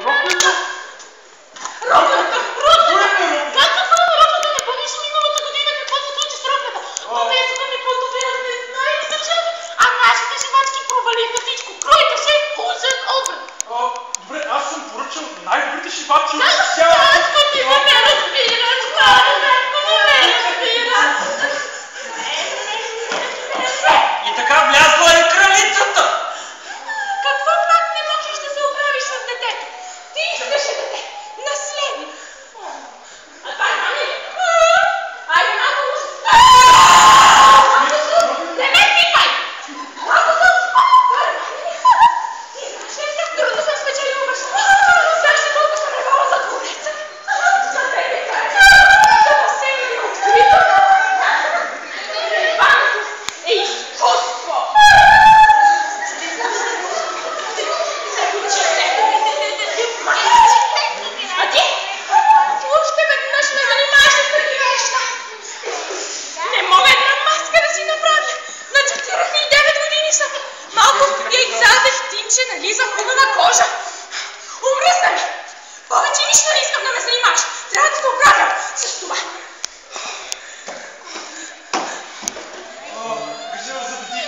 Роклята? Роклята! Както само роклята не помниш миналата година какво се случи с роклята? Повезоха ми плодове от незнайни държави, а нашите живачки провалиха всичко. Кройка се узен обрат. Добре, аз съм поръчал най-добрите шибачи от Татко ти да ме разбираш, татко да ме разбираш. И така влязла и кралицата. Какво пак не можеш да се оправиш с детето? Ти искаше дете, наследник. Айде, малко уж. Не ме пипай! Ти знаеш ли как трудно съм спечелила баща? Знаеш ли колко съм ревала за двореца? За тебе кажа. За басейна на открито. Реването е изкуство. А ти? Още веднъж ме занимаваш с такива неща. Не мога една маска да си направя. На 49 години съм. Малко яйца, дехтинче, нализа хубава кожа. Умръсна ми. Повече нищо не искам да ме занимаваш. Трябва да се оправям с това. Грижа за бди.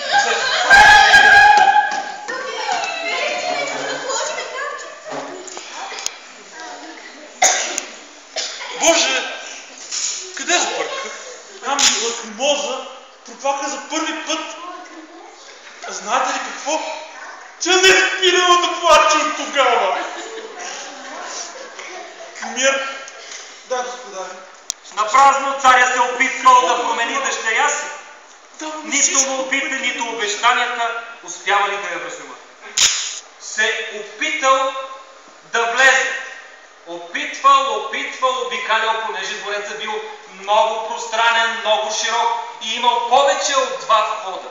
Боже, къде сбърках? Там лакримоза пропака за първи път. А знаете ли какво? Че не спирала да плаче от тогава. Кмир, да, господари. Напразно царя се опитвал да промени дъщеря си. Нито молбите, нито обещанията успявали да я вразумат. Се опитал да влезе. Опитвал, обикалял, понеже дворецът бил много пространен, много широк и имал повече от 2 входа.